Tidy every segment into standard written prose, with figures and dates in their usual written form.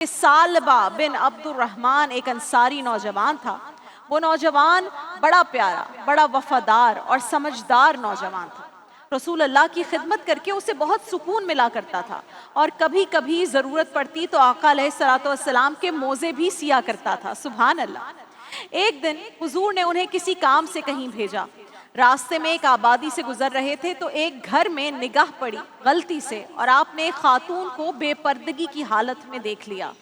सालबा बिन Abdurrahman एक अंसारी नौजवान था। वो नौजवान बड़ा प्यारा, बड़ा वफादार और समझदार नौजवान था। रसूल अल्लाह की खिदमत करके उसे बहुत सुकून मिला करता था और कभी कभी ज़रूरत पड़ती तो आका अलैहिस्सलातु वस्सलाम के मोज़े भी सिया करता था। सुभान अल्लाह। एक दिन हुजूर ने उन्हें किसी काम से कहीं भेजा। रास्ते में एक आबादी से गुजर रहे थे तो एक घर में निगाह पड़ी गलती से और आपने एक खातून को बेपर्दगी की हालत में देख लिया।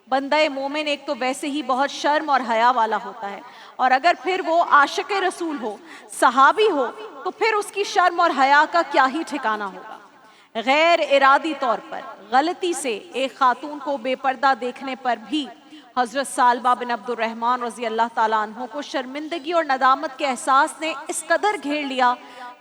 बंदा मोमिन एक तो वैसे ही बहुत शर्म और हया वाला होता है और अगर फिर वो आशिक रसूल हो, सहाबी हो, तो फिर उसकी शर्म और हया का क्या ही ठिकाना होगा। गैर इरादी तौर पर गलती से एक खातून को बेपर्दा देखने पर भी हज़रत सालबा बिन अब्दुर्रहमान रज़ी अल्लाह ताला अन्हो को शर्मिंदगी और नदामत के एहसास ने इस कदर घेर लिया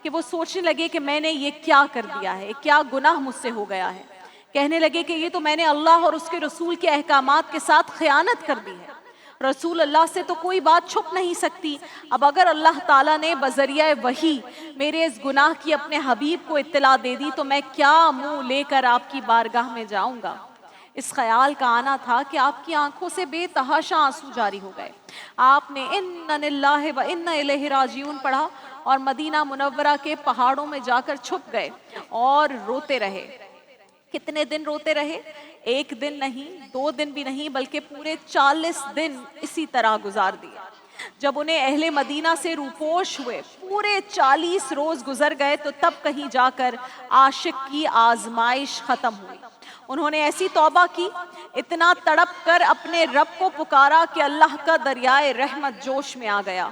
कि वो सोचने लगे कि मैंने ये क्या कर दिया है, क्या गुनाह मुझसे हो गया है। कहने लगे कि ये तो मैंने अल्लाह और उसके रसूल के अहकामात के साथ खयानत कर दी है। रसूल अल्लाह से तो कोई बात छुप नहीं सकती। अब अगर अल्लाह ताला ने बज़रिया वही मेरे इस गुनाह की अपने हबीब को इत्तला दे दी तो मैं क्या मुंह लेकर आपकी बारगाह में जाऊंगा। इस ख्याल का आना था कि आपकी आंखों से बेतहाशा आंसू जारी हो गए। आपने इन्ना लिल्लाहि व इन्ना इलैहि राजिऊन पढ़ा और मदीना मुनव्वरा के पहाड़ों में जाकर छुप गए और रोते रहे। कितने दिन रोते रहे? एक दिन नहीं, 2 दिन भी नहीं, बल्कि पूरे 40 दिन इसी तरह गुजार दिए। जब उन्हें अहले मदीना से रूपोश हुए पूरे 40 रोज गुजर गए तो तब कहीं जाकर आशिक की आजमाइश खत्म हुई। उन्होंने ऐसी तौबा की, इतना तड़प कर अपने रब को पुकारा कि अल्लाह का दरियाए रहमत जोश में आ गया।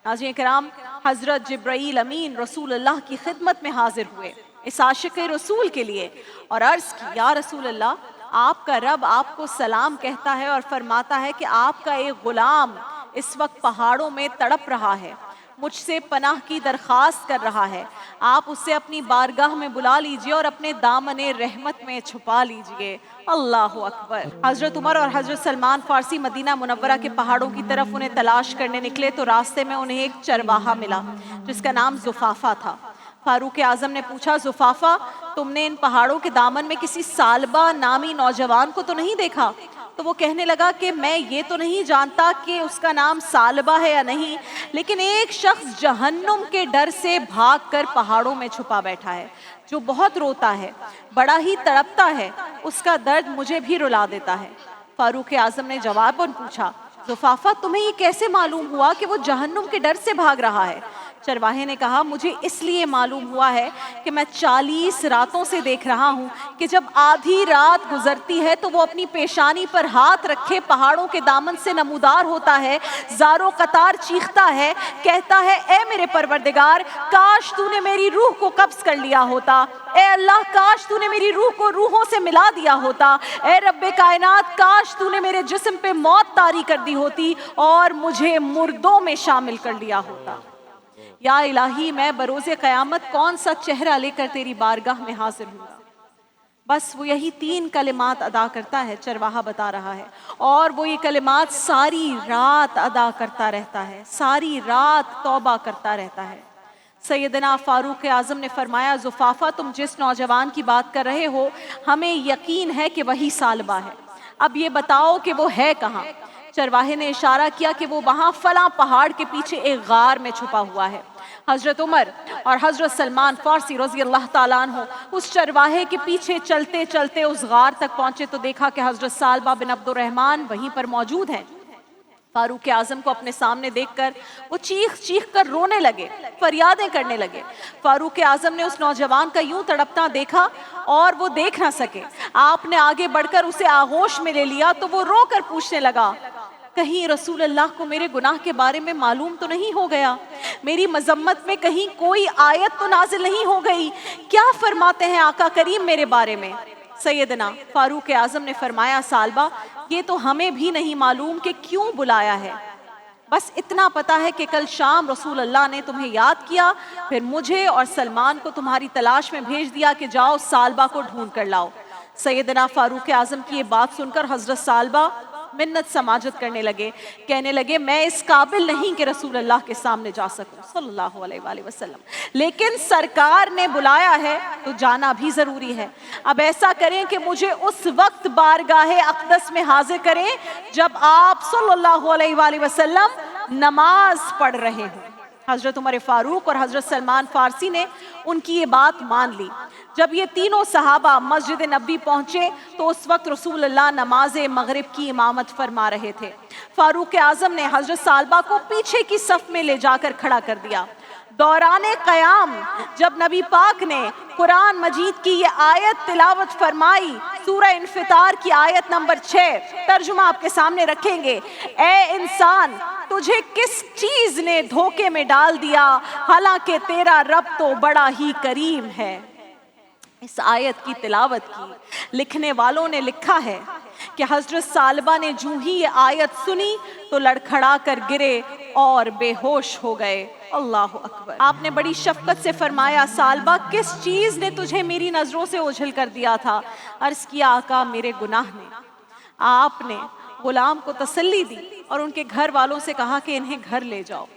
नाज़रीन किराम, हजरत जिब्राईल अमीन रसूल अल्लाह की खिदमत में हाजिर हुए इस आशिक रसूल के लिए और अर्ज की, या रसूल अल्लाह, आपका रब आपको सलाम कहता है और फरमाता है कि आपका एक गुलाम इस वक्त पहाड़ों में तड़प रहा है, मुझसे पनाह की दरख्वास्त कर रहा है। आप उसे अपनी बारगाह में बुला लीजिए और अपने दामने रहमत में छुपा लीजिए। अल्लाहु अकबर। हजरत उमर और हजरत सलमान फारसी मदीना मुनव्वरा के पहाड़ों की तरफ उन्हें तलाश करने निकले तो रास्ते में उन्हें एक चरवाहा मिला जिसका नाम जुफाफा था। फारूक आजम ने पूछा, जुफाफा, तुमने इन पहाड़ों के दामन में किसी सालबा नामी नौजवान को तो नहीं देखा? तो वो कहने लगा कि मैं ये तो नहीं जानता कि उसका नाम सालबा है या नहीं, लेकिन एक शख्स जहन्नुम के डर से भागकर पहाड़ों में छुपा बैठा है जो बहुत रोता है, बड़ा ही तड़पता है, उसका दर्द मुझे भी रुला देता है। फारूक आजम ने जवाब में पूछा, जुफाफा, तुम्हें ये कैसे मालूम हुआ कि वो जहन्नुम के डर से भाग रहा है? चरवाहे ने कहा, मुझे इसलिए मालूम हुआ है कि मैं 40 रातों से देख रहा हूँ कि जब आधी रात गुजरती है तो वो अपनी पेशानी पर हाथ रखे पहाड़ों के दामन से नमूदार होता है, ज़ारो कतार चीखता है, कहता है, ए मेरे परवरदिगार, काश तूने मेरी रूह को कब्ज़ कर लिया होता। ए अल्लाह, काश तूने मेरी रूह को रूहों से मिला दिया होता। ए रब्बे कायनात, काश तूने मेरे जिस्म पे मौत तारी कर दी होती और मुझे मुर्दों में शामिल कर लिया होता। या इलाही, मैं बरोज़े क़यामत कौन सा चेहरा लेकर तेरी बारगाह में हाजिर हूँगा। बस वो यही 3 कलिमात अदा करता है, चरवाहा बता रहा है, और वो ये कलिमात सारी रात अदा करता रहता है, सारी रात तौबा करता रहता है। सैयदना फारूक आज़म ने फरमाया, जुफाफा, तुम जिस नौजवान की बात कर रहे हो हमें यकीन है कि वही सालबा है। अब ये बताओ कि वो है कहाँ? चरवाहे ने इशारा किया कि वो वहाँ फलां पहाड़ के पीछे एक गार में छुपा हुआ है। हजरत उमर और हजरत सलमान फारसी रज़ी अल्लाह ताला अन्हु उस चरवाहे के पीछे चलते चलते उस गार तक पहुँचे तो देखा कि हजरत सालबा बिन अब्दुर्रहमान वहीं पर मौजूद हैं। फारूक आजम को अपने सामने देखकर वो चीख चीख कर रोने लगे, फरियादें करने लगे। फारूक आजम ने उस नौजवान का यूं तड़पता देखा और वो देख ना सके। आपने आगे बढ़कर उसे आगोश में ले लिया तो वो रो कर पूछने लगा, कहीं रसूल अल्लाह को मेरे गुनाह के बारे में मालूम तो नहीं हो गया? मेरी मजम्मत में कहीं कोई आयत तो नाजिल नहीं हो गई? क्या फरमाते हैं आका करीम मेरे बारे में? सैयदना फारूक आजम ने फरमाया, सालबा, ये तो हमें भी नहीं मालूम कि क्यों बुलाया है। बस इतना पता है कि कल शाम रसूल अल्लाह ने तुम्हें याद किया, फिर मुझे और सलमान को तुम्हारी तलाश में भेज दिया कि जाओ सालबा को ढूंढ कर लाओ। सैयदना फारूक आजम की ये बात सुनकर हजरत सालबा मिन्नत समाजत करने लगे, कहने लगे मैं इस काबिल नहीं कि रसूल अल्लाह के सामने जा सकूं सल्लल्लाहु अलैहि वसल्लम, लेकिन सरकार ने बुलाया है तो जाना भी ज़रूरी है। अब ऐसा करें कि मुझे उस वक्त बारगाहे अक़दस में हाजिर करें जब आप सल्लल्लाहु अलैहि वसल्लम नमाज पढ़ रहे हों। हज़रत उमर फ़ारूक और हज़रत सलमान फ़ारसी ने उनकी ये बात मान ली। जब ये तीनों सहाबा मस्जिद नबी पहुँचे तो उस वक्त रसूल अल्लाह नमाज मगरिब की इमामत फरमा रहे थे। फ़ारूक आज़म ने हज़रत सालबा को पीछे की सफ़ में ले जाकर खड़ा कर दिया। दौराने क़याम जब नबी पाक ने कुरान मजीद की ये आयत तिलावत फरमाई, सूरह इन्फितार की आयत नंबर 6, तर्जुमा आपके सामने रखेंगे। ए इंसान, तुझे किस चीज़ ने धोखे में डाल दिया, हालांकि तेरा रब तो बड़ा ही करीम है। इस आयत की तिलावत की लिखने वालों ने लिखा है कि हज़रत सालबा ने जूं ही ये आयत सुनी तो लड़खड़ा कर गिरे और बेहोश हो गए। अल्लाह अकबर। आपने बड़ी शफ़क़त से फरमाया, सालबा किस चीज़ ने तुझे मेरी नज़रों से ओझल कर दिया था? अर्ज़ किया, आका मेरे गुनाह ने। आपने गुलाम को तसल्ली दी और उनके घर वालों से कहा कि इन्हें घर ले जाओ।